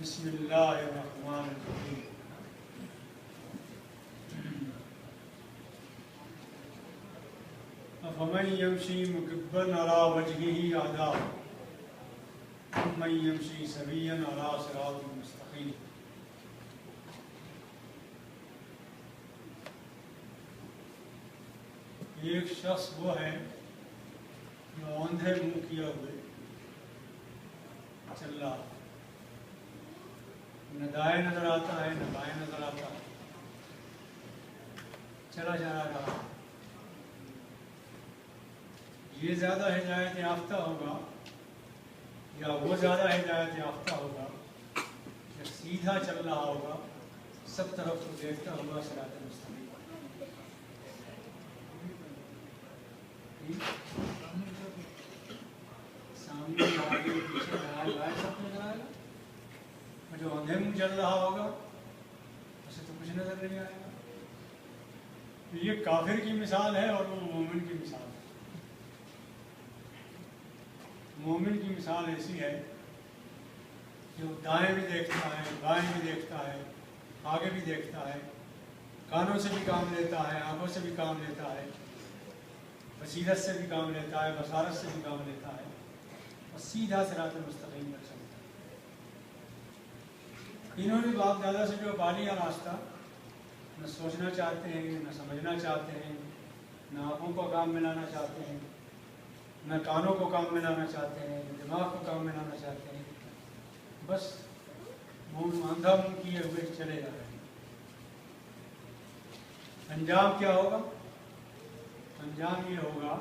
بسم اللہ الرحمن الرحیم۔ افمن یمشی مکبا علی وجہہ اہدی امن یمشی سویا علی صراط مستقیم۔ ایک شخص وہ ہے جو اوندھے منہ کیا ہوئے چل رہا، نہ دائیں نظر آتا ہے نہ بائیں نظر آتا ہے، چلا جا رہا۔ یہ زیادہ ہدایت یافتہ ہوگا یا وہ زیادہ ہدایت یافتہ ہوگا یا سیدھا چل رہا ہوگا، سب طرف کو دیکھتا ہوگا صراط مستقیم۔ سامنے آگے پیچھے دائیں بائیں سب نظر آئے گا، اور جو اندھے منہ چل رہا ہوگا اسے تو کچھ نظر نہیں آئے گا۔ یہ کافر کی مثال ہے اور وہ مومن کی مثال ہے۔ مومن کی مثال ایسی ہے جو دائیں بھی دیکھتا ہے، بائیں بھی دیکھتا ہے، آگے بھی دیکھتا ہے، کانوں سے بھی کام لیتا ہے، آنکھوں سے بھی کام لیتا ہے، بصیرت سے بھی کام لیتا ہے، بصارت سے بھی کام لیتا ہے، اور سیدھا صراط مستقیم پر چلتا ہے۔ انہوں نے باپ دادا سے جو پا لیا راستہ، نہ سوچنا چاہتے ہیں، نہ سمجھنا چاہتے ہیں، نہ آنکھوں کو کام میں لانا چاہتے ہیں، نہ کانوں کو کام میں لانا چاہتے ہیں، نہ دماغ کو کام میں لانا چاہتے ہیں، بس اندھا منہ کیے ہوئے چلے جا رہے ہیں۔ انجام کیا ہوگا؟ انجام یہ ہوگا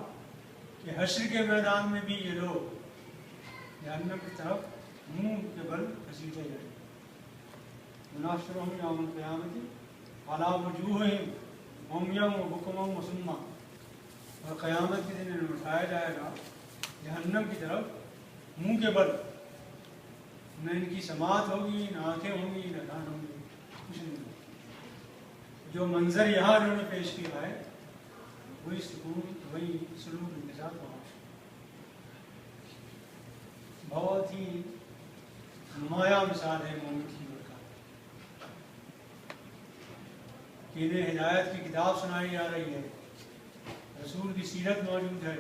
کہ حشر کے میدان میں بھی یہ لوگ جہنم کی طرف منہ کے بل گھسیٹے جائیں گے۔ ونحشرهم یوم القیامۃ علی وجوہہم عمیٰ وبکماً وصماً، اور قیامت کے دن انہیں اٹھایا جائے گا جہنم کی طرف منہ کے بل، نہ ان کی سماعت ہوگی، نہ آنکھیں ہوں گی، نہ کان ہوں گے، کچھ نہیں ہوگا۔ جو منظر یہاں انہوں نے پیش کیا ہے وہی سلوک ان کے ساتھ وہاں۔ بہت ہی نمایاں مثال ہے مومن کی برکات کہ انہیں ہدایت کی کتاب سنائی جا رہی ہے، رسول کی سیرت موجود ہے،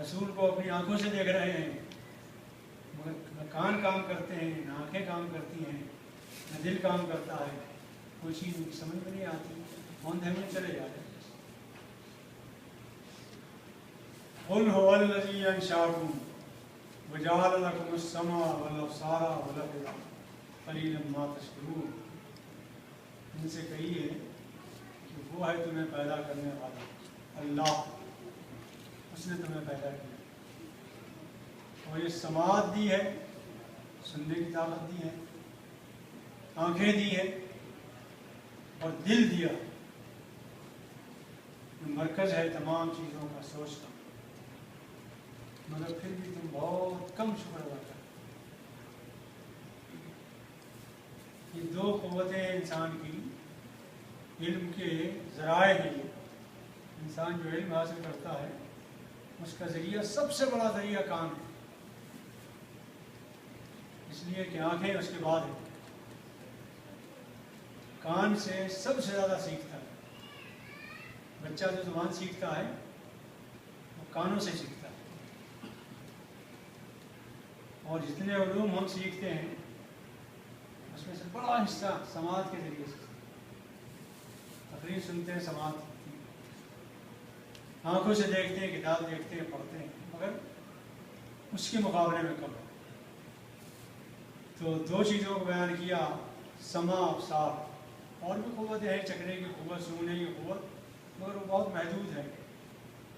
رسول کو اپنی آنکھوں سے دیکھ رہے ہیں، مگر نہ کان کام کرتے ہیں، نہ آنکھیں کام کرتی ہیں، نہ دل کام کرتا ہے، کوئی چیز ان کی سمجھ میں نہیں آتی، اوندھے میں چلے جاتے ہیں۔ قل هو الذی انشأکم وجعل لکم السمع والابصار والافئدہ قلیلا ما تشکرون۔ ان سے کہیے کہ وہ ہے تمہیں پیدا کرنے والا اللہ، اس نے تمہیں پیدا کیا، اور یہ سماعت دی ہے، سننے کی طاقت دی ہے، آنکھیں دی ہے، اور دل دیا، مرکز ہے تمام چیزوں کا سوچنا، مگر پھر بھی تم بہت کم شکر ادا کرتے۔ یہ دو قوتیں انسان کی علم کے ذرائع ہیں۔ انسان جو علم حاصل کرتا ہے اس کا ذریعہ، سب سے بڑا ذریعہ کان ہے، اس لیے کہ آنکھیں اس کے بعد ہیں۔ کان سے سب سے زیادہ سیکھتا ہے۔ بچہ جو زبان سیکھتا ہے وہ کانوں سے سیکھتا ہے، اور جتنے علوم ہم سیکھتے ہیں اس میں سے بڑا حصہ سماعت کے ذریعے سے، تقریر سنتے ہیں سماعت، آنکھوں سے دیکھتے ہیں، کتاب دیکھتے ہیں، پڑھتے ہیں، مگر اس کے مقابلے میں کم۔ تو دو چیزوں کو بیان کیا، سمع، ابصار، اور بھی قوتیں ہیں، چکھنے کی قوت، سونگنے کی قوت، مگر وہ بہت محدود ہے،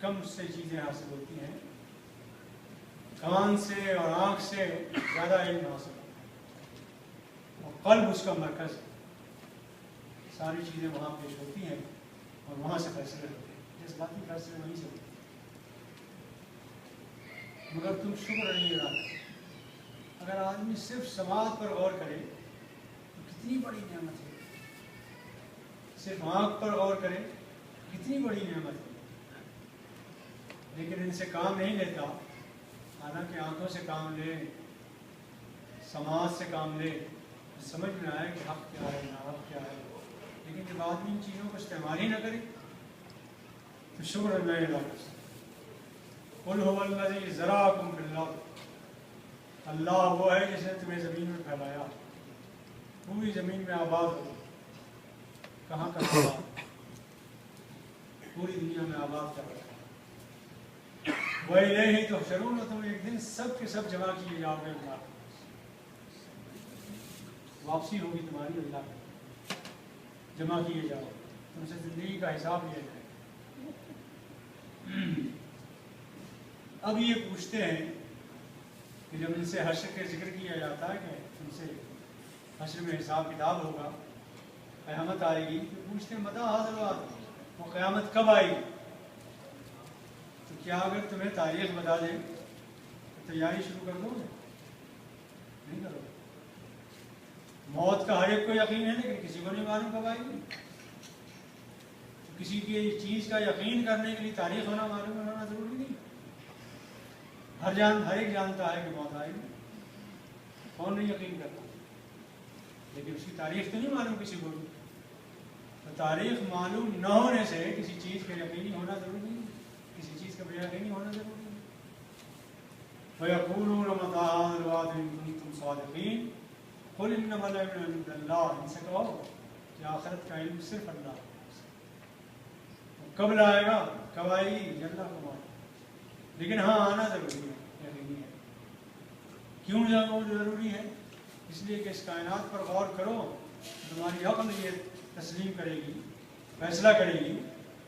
کم اس سے چیزیں حاصل ہوتی ہیں۔ کان سے اور آنکھ سے زیادہ علم حاصل ہوتا ہے، اور قلب اس کا مرکز ہے، ساری چیزیں وہاں پیش ہوتی ہیں اور وہاں سے فیصلے ہوتے ہیں، جذباتی فیصلے وہیں سے ہوتے ہیں، مگر تم شکر نہیں ادا کرتے۔ اگر آدمی صرف سماعت پر غور کرے تو کتنی بڑی نعمت ہے، صرف آنکھ پر غور کرے کتنی بڑی نعمت ہے، لیکن ان سے کام نہیں لیتا، حالانکہ آنکھوں سے کام لے، سماج سے کام لے، سمجھ میں آئے کہ حق کیا ہے نا حق کیا ہے، لیکن جب آدمی ان چیزوں کو استعمال ہی نہ کرے تو شکر اللہ علیہ قل هو الذی ذراکم فی الارض، اللہ وہ ہے جس نے تمہیں زمین میں پھیلایا، پوری زمین میں آباد ہو، کہاں کا آباد، پوری دنیا میں آباد کر رکھا ہے، وَإِلَيْهِ تُحْشَرُونَ، تم ایک دن سب کے سب جمع کیے جاؤ گے، اللہ واپسی ہوگی تمہاری، اللہ کی جمع کیے جاؤ، تم سے زندگی کا حساب لیا جائے۔ اب یہ پوچھتے ہیں کہ جب ان سے حشر کے ذکر کیا جاتا ہے کہ ان سے حشر میں حساب کتاب ہوگا، قیامت آئے گی، تو پوچھتے ہیں متى هذا الوعد، وہ قیامت کب آئے گی؟ تو کیا اگر تمہیں تاریخ بتا دیں تو تیاری شروع کر دو گے؟ نہیں کرو گے۔ موت کا ہر ایک کو یقین ہے لیکن کسی کو نہیں معلوم کب آئے گی۔ کسی کی چیز کا یقین کرنے کے لیے تاریخ ہونا معلوم ہونا ضروری نہیں۔ ہر ایک جانتا ہے کہ موت آئے گی، کون نہیں یقین کرتا، لیکن اس کی تاریخ تو نہیں معلوم کسی کو بھی۔ تو تاریخ معلوم نہ ہونے سے کسی چیز کا یقینی ہونا ضروری نہیں، کسی چیز کا بے یقینی ہونا ضروری نہیں۔ وَيَقُولُونَ مَتَىٰ هَٰذَا الْوَعْدُ إِن كُنتُمْ صَادِقِينَ قُلْ إِنَّمَا الْعِلْمُ عِندَ اللَّهِ، ان سے کہو کہ آخرت کا علم صرف اللہ ہے، کب لائے گا، کب آئے گی، اللہ کو معلوم، لیکن ہاں آنا ضروری ہے، یقینی ہے۔ کیوں ضروری ہے؟ اس لیے کہ اس کائنات پر غور کرو، تمہاری عقل یہ تسلیم کرے گی، فیصلہ کرے گی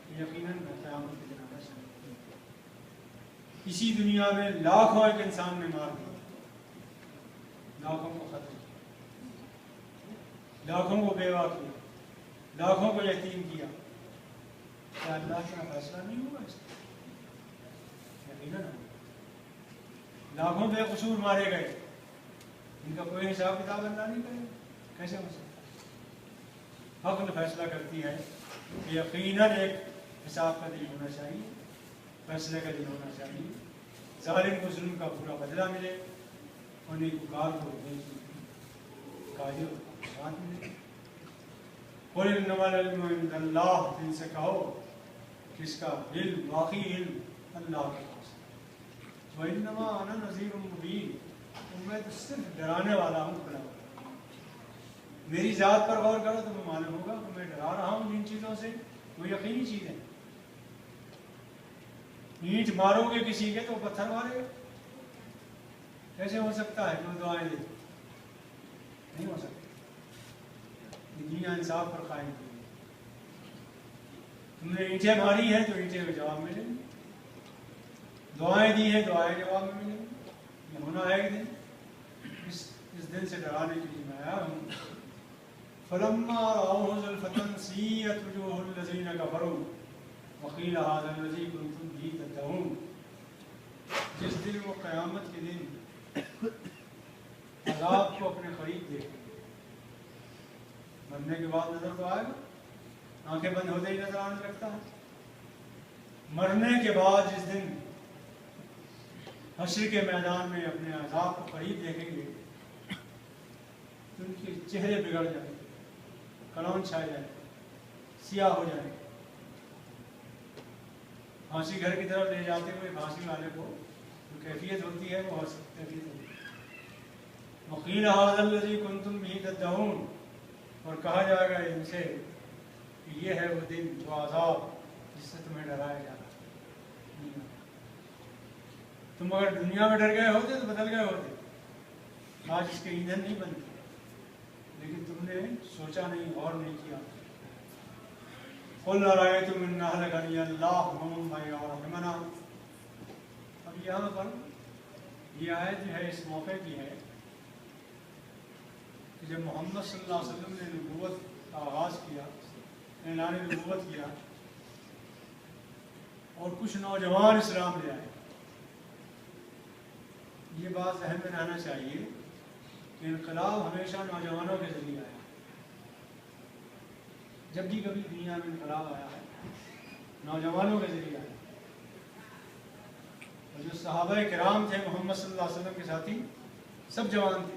کہ یقیناً قیامت کے دن آنا چاہیے۔ اسی دنیا میں لاکھوں ایک انسان نے مار دیا، لاکھوں کو ختم کیا، لاکھوں کو بیوہ کیا، لاکھوں کو یتیم کیا، کیا اللہ کا فیصلہ نہیں ہوگا اس کا؟ یقیناً لاکھوں بے قصور مارے گئے، ان کا کوئی حساب کتاب اللہ نہیں کرے، کیسے ہو سکتا؟ عقل فیصلہ کرتی ہے کہ یقیناً ایک حساب کا دن ہونا چاہیے، فیصلے کا دن ہونا چاہیے، ظالم کو ظلم کا پورا بدلہ ملے، اور نیکوکار کو کاجر بات ملے۔ قُلْ إِنَّمَا الْعِلْمُ عِندَ اللَّهِ، ان سے کہو کہ اس کا علم، واقعی علم اللہ کے پاس ہے۔ وَإِنَّمَا أَنَا نَذِيرٌ مُبِينٌ، میں تو صرف ڈرانے والا ہوں، کھلا ہوا۔ میری ذات پر غور کرو تو میں معلوم ہوگا کہ میں ڈرا رہا ہوں جن چیزوں سے، وہ یقینی چیزیں۔ اینٹ مارو گے کسی کے تو پتھر مارے گا، کیسے ہو سکتا ہے کہ وہ دعائیں دے؟ نہیں ہو سکتا۔ دنیا انصاف پر قائم کی ہے، تم نے اینٹیں ماری ہیں تو اینٹیں کا جواب ملے گی، دعائیں دی ہیں دعائیں جواب میں ملے گی۔ یہ ہونا ہے ایک دن، اس دن سے ڈرانے کے لیے میں آیا ہوں۔ فَلَمَّا رَأَوْهُ زُلْفَةً سِيئَتْ وُجُوهُ الَّذِينَ كَفَرُوا وَقِيلَ هَٰذَا الَّذِي كُنتُمْ بِهِ تَدَّعُونَ، جس دن وہ قیامت کے دن عذاب کو اپنے قریب دیکھیں، مرنے کے بعد نظر تو آئے گا، آنکھیں بند ہوتے ہی نظر آنے لگتا ہے۔ مرنے کے بعد جس دن حشر کے میدان میں اپنے عذاب کو قریب دیکھیں گے تو ان کے چہرے بگڑ جائیں گے، کلون چھا جائے، سیاہ ہو جائے۔ پھانسی گھر کی طرف لے جاتے ہوئے پھانسی والے کو جو کیفیت ہوتی ہے وہ کیفیت ہوتی ہے۔ وَقِيلَ هَٰذَا الَّذِي كُنتُمْ بِهِ تَدَّعُونَ، اور کہا جائے گا ان سے کہ یہ ہے وہ دن، وہ عذاب جس سے تمہیں ڈرایا جا رہا ہے۔ تم اگر دنیا میں ڈر گئے ہوتے تو بدل گئے ہوتے، آج اس کے ایندھن نہیں بنتے، لیکن تم نے سوچا نہیں، غور نہیں کیا۔ قُلْ أَرَأَيْتُمْ إِنْ أَهْلَكَنِيَ اللَّهُ وَمَن مَّعِيَ وَرَحِمَنَا، اب یہاں پر یہ آیت جو ہے اس موقع کی ہے کہ جب محمد صلی اللہ علیہ وسلم نے نبوت کا آغاز کیا، اعلان نبوت کیا، اور کچھ نوجوان اسلام لے آئے۔ یہ بات ذہن میں رہنا چاہیے کہ انقلاب ہمیشہ نوجوانوں کے ذریعے آیا، جب بھی کبھی دنیا میں انقلاب آیا ہے نوجوانوں کے ذریعے آیا۔ اور جو صحابہ کرام تھے محمد صلی اللہ علیہ وسلم کے ساتھی، سب جوان تھے،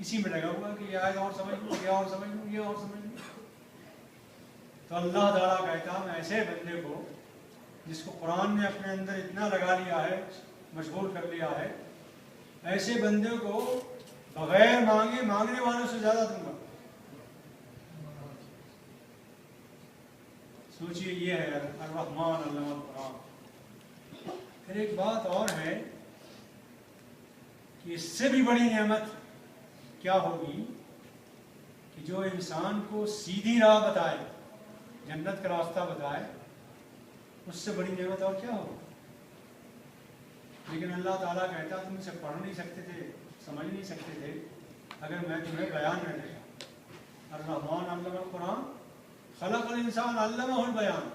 اسی میں لگا ہوا کہ یہ آیت اور سمجھ لوں، یہ اور سمجھ لوں، یہ اور سمجھ لوں. تو اللہ تعالیٰ کہتا ہے ایسے بندے کو جس کو قرآن نے اپنے اندر اتنا لگا لیا ہے، مشغول کر لیا ہے، ایسے بندے کو بغیر مانگے مانگنے والوں سے زیادہ دوں گا. سوچئے یہ ہے الرحمن علم القرآن. پھر ایک بات اور ہے کہ اس سے بھی بڑی نعمت کیا ہوگی کہ جو انسان کو سیدھی راہ بتائے، جنت کا راستہ بتائے، اس سے بڑی نعمت اور کیا ہوگی. لیکن اللہ تعالیٰ کہتا تم اسے پڑھ نہیں سکتے تھے، سمجھ نہیں سکتے تھے اگر میں تمہیں بیان نہ دیتا. الرحمن علم القرآن خلق الانسان علمہ البیان.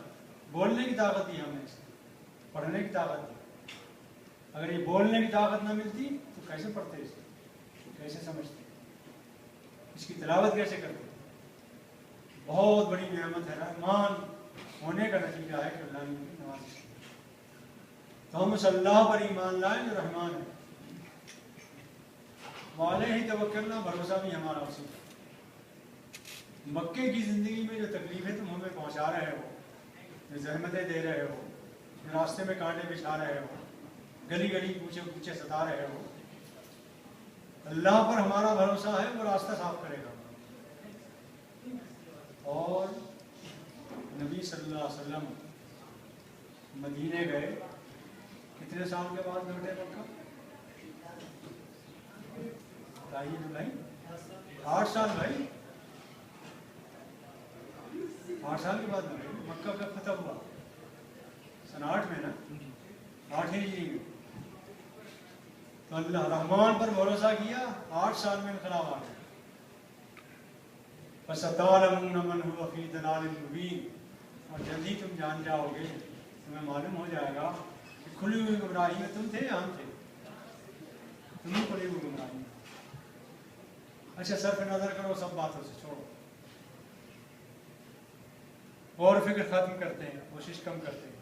بولنے کی طاقت دی ہمیں اسے، پڑھنے کی طاقت دی. اگر یہ بولنے کی طاقت نہ ملتی تو کیسے پڑھتے اسے، کیسے سمجھتے، اس کی تلاوت کیسے کرتے. بہت بڑی نعمت ہے. رحمان ہونے کا نتیجہ ہے کہ اللہ نے نواز کی. تو ہم اس اللہ پر ایمان لائیں جو رحمان ہے. والے ہی توکلنا، بھروسہ بھی ہمارا اسی پر. مکے کی زندگی میں جو تکلیفیں تم ہمیں پہنچا رہے ہو، جو زحمتیں دے رہے ہو، جو راستے میں کانٹے بچھا رہے ہو، گلی گلی پوچھے پوچھے ستا رہے ہو، اللہ پر ہمارا بھروسہ ہے، وہ راستہ صاف کرے گا. اور نبی صلی اللہ علیہ وسلم مدینے گئے، کتنے سال کے بعد لوٹے مکہ؟ بتائیے نا بھائی. 8 سال بھائی، 8 سال کے بعد مکہ کا فتح ہوا سن 8 میں نا، 8 ہجری میں. تو اللہ رحمان پر بھروسہ کیا، 8 سال میں انقلاب آ گیا. فَسَتَعْلَمُونَ مَنْ هُوَ فِي ضَلَالٍ مُبِينٍ. اور جلدی تم جان جاؤ گے، تمہیں معلوم ہو جائے گا کہ کھلی ہوئی گمراہی میں تم تھے یا ہم تھے. تم ہی کھلی ہوئی گمراہی میں. اچھا صرف نظر کرو سب باتوں سے، چھوڑو، غور فکر ختم کرتے ہیں، کوشش کم کرتے ہیں.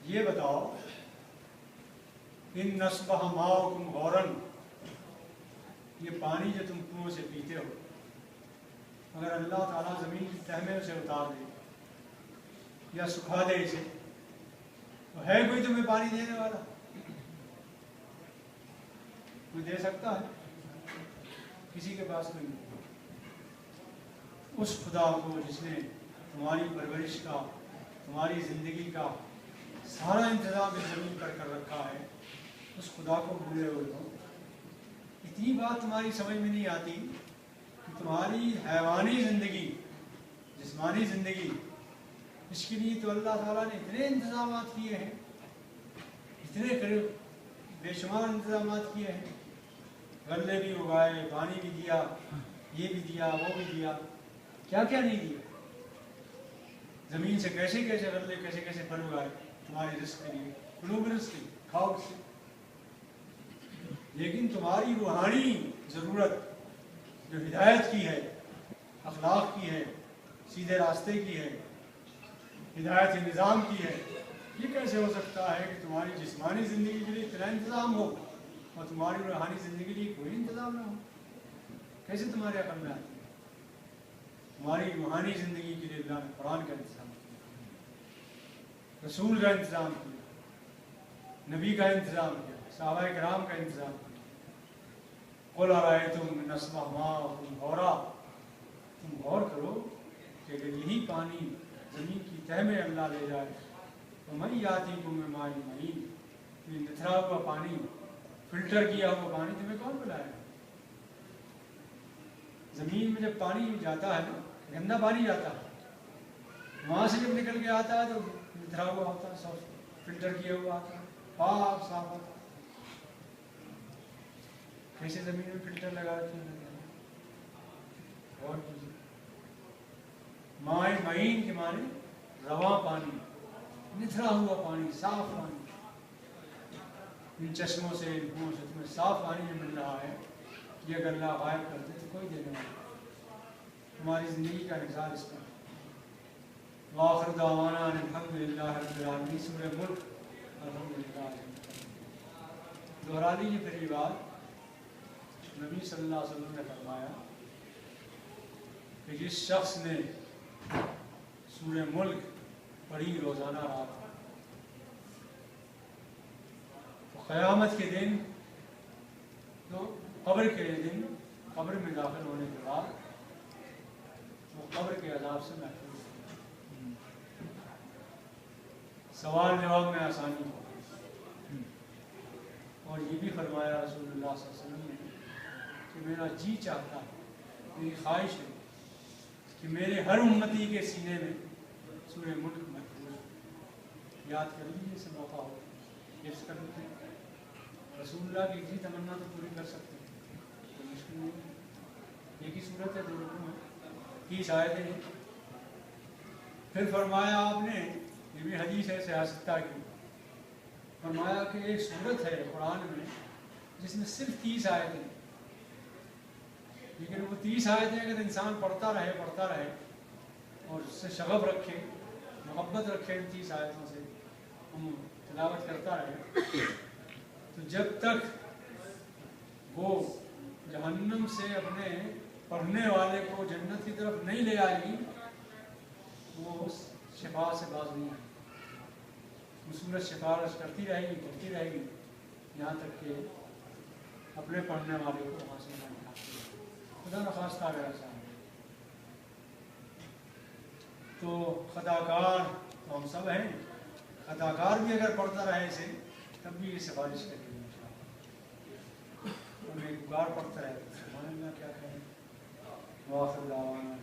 یہ بتاؤ ان نصبہ ماؤکم غورن، یہ پانی جو تم کنویں سے پیتے ہو، اگر اللہ تعالیٰ زمین کی تہ میں اسے اتار دے یا سکھا دے اسے، تو ہے کوئی تمہیں پانی دینے والا؟ کوئی دے سکتا ہے؟ کسی کے پاس کوئی نہیں. اس خدا کو جس نے تمہاری پرورش کا، تمہاری زندگی کا سارا انتظام اس زمین پر کر رکھا ہے، اس خدا کو بھولے ہوئے ہو. اتنی بات تمہاری سمجھ میں نہیں آتی کہ تمہاری حیوانی زندگی، جسمانی زندگی، اس کے لیے تو اللہ تعالیٰ نے اتنے انتظامات کیے ہیں، اتنے بے شمار انتظامات کیے ہیں. غلے بھی اگائے، پانی بھی دیا، یہ بھی دیا، وہ بھی دیا، کیا کیا نہیں دیا. زمین سے کیسے کیسے غلے، کیسے کیسے پھل اگائے تمہاری رزق کے لیے. کلو رزق کی، کھاؤ اس سے. لیکن تمہاری روحانی ضرورت جو ہدایت کی ہے، اخلاق کی ہے، سیدھے راستے کی ہے، ہدایت نظام کی ہے، یہ کیسے ہو سکتا ہے کہ تمہاری جسمانی زندگی کے لیے اتنا انتظام ہو اور تمہاری روحانی زندگی کے لیے کوئی انتظام نہ ہو؟ کیسے تمہارے عقل میں آتی ہے؟ تمہاری روحانی زندگی کے لیے اللہ نے قرآن کا انتظام کیا، رسول کا انتظام کیا، نبی کا انتظام کیا، صحابہ کرام کا انتظام کیا. قُلْ أَرَأَيْتُمْ إِنْ أَصْبَحَ مَاؤُكُمْ غَوْرًا. تم غور کرو کہ اگر یہی پانی زمین کی تہ میں اللہ لے جائے تو مَن يَأْتِيكُم بِمَاءٍ مَّعِينٍ، یہ نتھرا ہوا پانی، فلٹر کیا ہوا پانی تمہیں کون پلائے گا؟ زمین میں جب پانی جاتا ہے نا، گندا پانی جاتا ہے، وہاں سے جب نکل کے آتا ہے تو نتھرا ہوا ہوتا ہے، صاف فلٹر کیا ہوا آتا ہے، پاک صاف ہوتا ہے. کیسے زمین میں فلٹر لگا رکھے ہیں؟ غور کیجیے. مائع معین کے معنی رواں پانی، نتھرا ہوا پانی، صاف پانی. ان چشموں سے، ان کنووں سے تمہیں صاف پانی جو مل رہا ہے، یہ اگر اللہ غائب کر دے تو کوئی دینے والا. تمہاری زندگی کا نظام اس کا. وآخر دعوانا ان الحمد للہ رب العالمین. سورہ ملک. الحمد للہ. دوہرا لیجیے پھر یہ بات. نبی نبی صلی اللہ علیہ وسلم نے فرمایا کہ جس شخص نے سورہ ملک پڑھی روزانہ رات تو قیامت کے دن تو قبر کے دن قبر میں داخل ہونے کے بعد وہ قبر کے عذاب سے محفوظ ہے، سوال جواب میں آسانی ہو۔ اور یہ بھی فرمایا رسول اللہ صلی اللہ علیہ وسلم نے کہ میرا جی چاہتا ہے، میری خواہش ہے کہ میرے ہر امتی کے سینے میں سورہ ملک محفوظ ہو۔ یاد کر لیجیے اسے موقع ہو، حفظ کر لیتے ہیں۔ رسول اللہ کی اسی تمنا تو پوری کر سکتے ہیں، کوئی مشکل نہیں ہے۔ ایک ہی صورت ہے، 2 رکوع ہے، 30 آیتیں ہیں۔ پھر فرمایا آپ نے، یہ بھی حدیث ہے سیاستہ کی، فرمایا کہ ایک صورت ہے قرآن میں جس میں صرف 30 آیتیں ہیں، لیکن وہ 30 آیتیں اگر انسان پڑھتا رہے اور اس سے شغف رکھے، محبت رکھے ان 30 آیتوں سے، تلاوت کرتا رہے، تو جب تک وہ جہنم سے اپنے پڑھنے والے کو جنت کی طرف نہیں لے آئے گی، وہ شفا سے باز نہیں آئے گی۔ وہ سورج سفارش کرتی رہے گی یہاں تک کہ اپنے پڑھنے والے کو وہاں سے نہ نکالے۔ خدا نخواستہ اگر ایسا ہے تو خطا کار تو ہم سب ہیں، خطا کار بھی اگر پڑھتا رہے اسے تب بھی یہ سفارش کرے گی انشاءاللہ۔ اور ایک بار پڑھتا رہے تو سبحان اللہ کیا کہیں۔ وآخر دعوانا